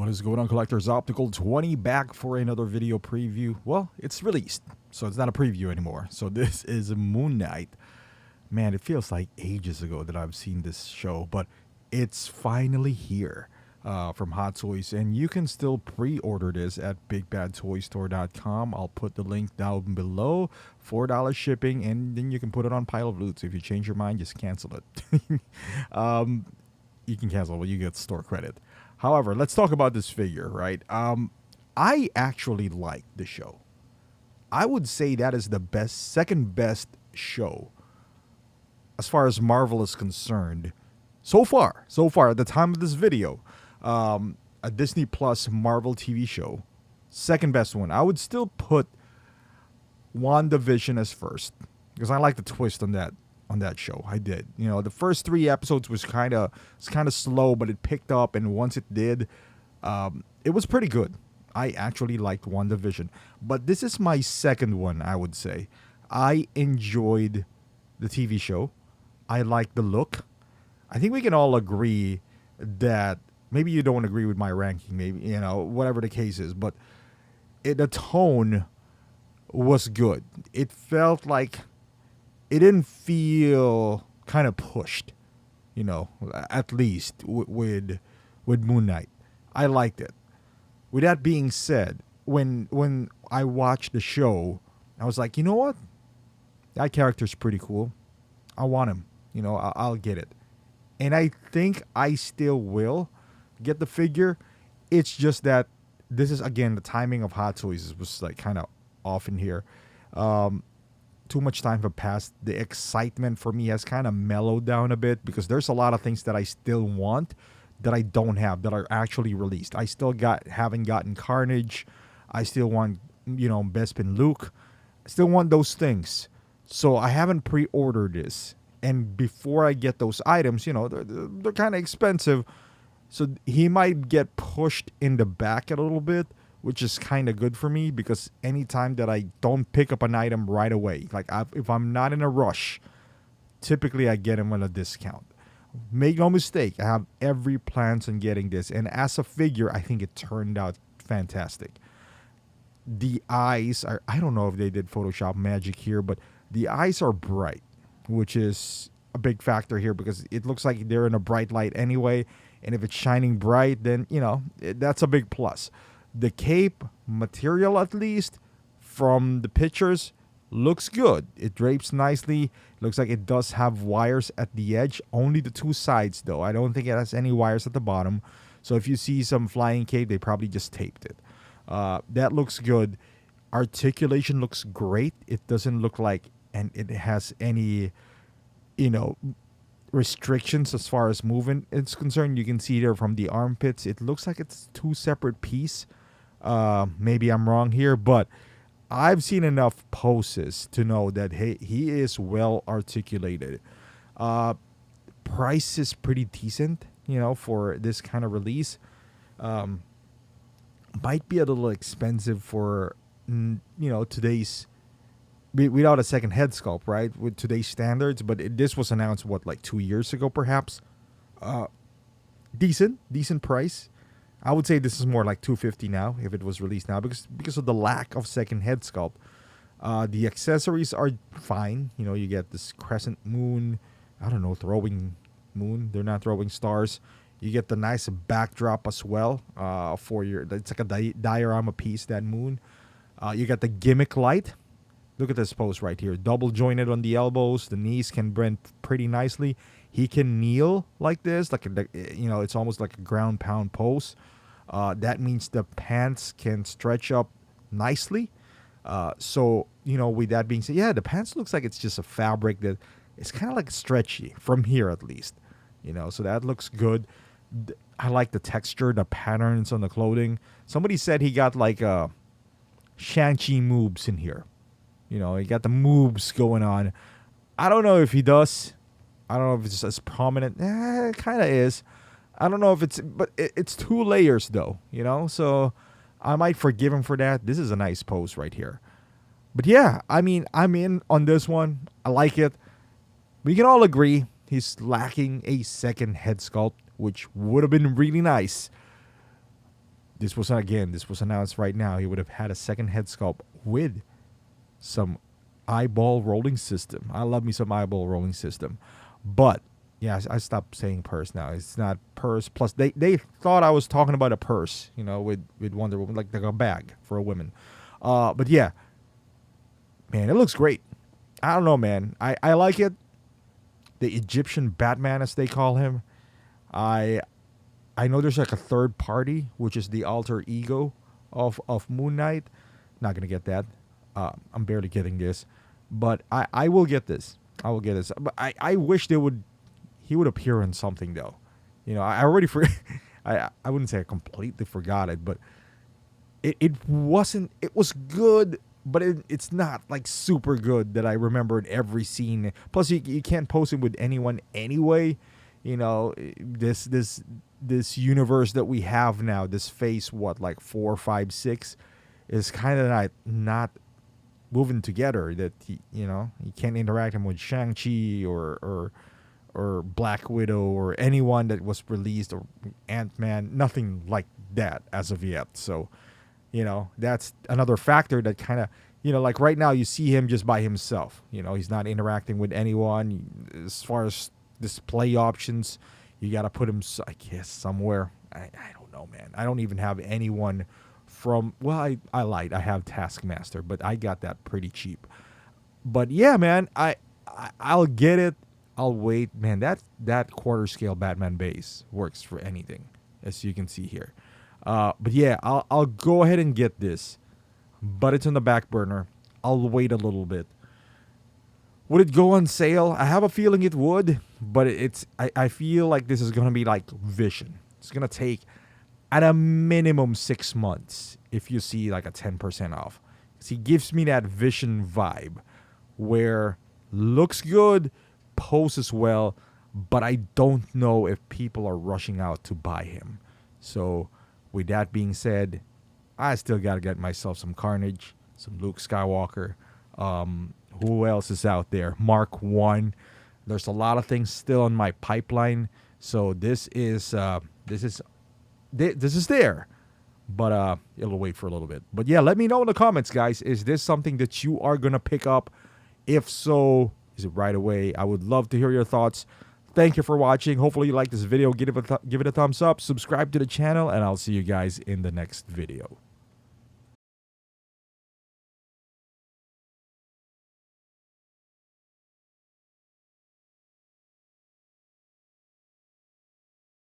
What is going on, collectors? Optical 20 back for another video preview. Well, it's released, so it's not a preview anymore. So this is Moon Knight. Man, it feels like ages ago that I've seen this show, but it's finally here from Hot Toys, and you can still pre-order this at bigbadtoystore.com. I'll put the link down below. $4 shipping, and then you can put it on Pile of Loot. So if you change your mind, just cancel it. You can cancel, but you get store credit. However, let's talk about this figure, right? I actually like the show. I would say that is the second best show as far as Marvel is concerned so far at the time of this video. A Disney Plus Marvel TV show, second best one. I would still put WandaVision as first because I like the twist on that show. I did. You know, the first 3 episodes was kind of slow, but it picked up, and once it did, it was pretty good. I actually liked WandaVision, but this is my second one. I would say I enjoyed the TV show. I like the look. I think we can all agree that maybe you don't agree with my ranking, maybe, you know, whatever the case is, but the tone was good. It felt like it didn't feel kind of pushed, you know, at least with Moon Knight. I liked it. With that being said, when I watched the show, I was like, you know what? That character's pretty cool. I want him. You know, I'll get it. And I think I still will get the figure. It's just that this is, again, the timing of Hot Toys was like kind of off in here. Too much time have passed. The excitement for me has kind of mellowed down a bit because there's a lot of things that I still want that I don't have that are actually released. I still haven't gotten Carnage. I still want, you know, Bespin Luke. I still want those things. So I haven't pre-ordered this. And before I get those items, you know, they're kind of expensive. So he might get pushed in the back a little bit, which is kind of good for me because anytime that I don't pick up an item right away, like if I'm not in a rush, typically I get him at a discount. Make no mistake, I have every plans on getting this. And as a figure, I think it turned out fantastic. The eyes are, I don't know if they did Photoshop magic here, but the eyes are bright, which is a big factor here because it looks like they're in a bright light anyway. And if it's shining bright, then, you know, that's a big plus. The cape material, at least from the pictures, looks good. It drapes nicely. Looks like it does have wires at the edge. Only the 2 sides, though. I don't think it has any wires at the bottom. So if you see some flying cape, they probably just taped it. That looks good. Articulation looks great. It doesn't look like and it has any, you know, restrictions as far as movement is concerned. You can see there from the armpits. It looks like it's 2 separate pieces. Maybe I'm wrong here, but I've seen enough poses to know that he is well articulated. Price is pretty decent, you know, for this kind of release. Might be a little expensive for, you know, today's, without a second head sculpt, right? With today's standards, but this was announced, what, like 2 years ago, perhaps? Decent price. I would say this is more like $250 now if it was released now because of the lack of second head sculpt. The accessories are fine. You know, you get this crescent moon. I don't know, throwing moon. They're not throwing stars. You get the nice backdrop as well for your. It's like a diorama piece, that moon. You got the gimmick light. Look at this pose right here. Double jointed on the elbows. The knees can bend pretty nicely. He can kneel like this, like you know, it's almost like a ground pound pose. That means the pants can stretch up nicely. So, you know, with that being said, yeah, the pants looks like it's just a fabric that it's kind of like stretchy from here at least. You know, so that looks good. I like the texture, the patterns on the clothing. Somebody said he got like Shang-Chi moves in here. You know, he got the moves going on. I don't know if he does. I don't know if it's as prominent. It kind of is. I don't know if it's, but it's 2 layers though, you know, so I might forgive him for that. This is a nice pose right here. But yeah, I mean, I'm in on this one. I like it. We can all agree he's lacking a second head sculpt, which would have been really nice. This was again. This was announced right now. He would have had a second head sculpt with some eyeball rolling system. I love me some eyeball rolling system, but yeah, I stopped saying purse now. It's not purse. Plus, they thought I was talking about a purse, with Wonder Woman, like a bag for a woman. But yeah, man, it looks great. I don't know, man. I like it. The Egyptian Batman, as they call him. I know there's like a third party, which is the alter ego of Moon Knight. Not gonna get that. I'm barely getting this, but I will get this. I will get this. But I wish he would appear in something though. I already I wouldn't say I completely forgot it, but it wasn't. It was good, but it's not like super good that I remembered every scene. Plus, you can't post it with anyone anyway. This universe that we have now, this phase, like 4, 5, 6, is kind of not moving together. That you can't interact him with Shang-Chi or Black Widow or anyone that was released, or Ant-Man. Nothing like that as of yet. So, that's another factor that kind of, like right now you see him just by himself. He's not interacting with anyone. As far as display options, you got to put him, I guess, somewhere. I don't know, man. I don't even have anyone from, well, I lied. I have Taskmaster, but I got that pretty cheap. But yeah, man, I'll get it. I'll wait. Man, that quarter scale Batman base works for anything, as you can see here. But yeah, I'll go ahead and get this, but it's on the back burner. I'll wait a little bit. Would it go on sale? I have a feeling it would, but I feel like this is going to be like Vision. It's going to take at a minimum 6 months if you see like a 10% off. Because he gives me that Vision vibe where looks good, poses well, but I don't know if people are rushing out to buy him. So with that being said, I still got to get myself some Carnage, some Luke Skywalker. Who else is out there? Mark 1. There's a lot of things still in my pipeline. So this is there. But it'll wait for a little bit. But yeah, let me know in the comments, guys. Is this something that you are going to pick up? If so, is it right away? I would love to hear your thoughts. Thank you for watching. Hopefully you like this video. Give it a thumbs up. Subscribe to the channel. And I'll see you guys in the next video.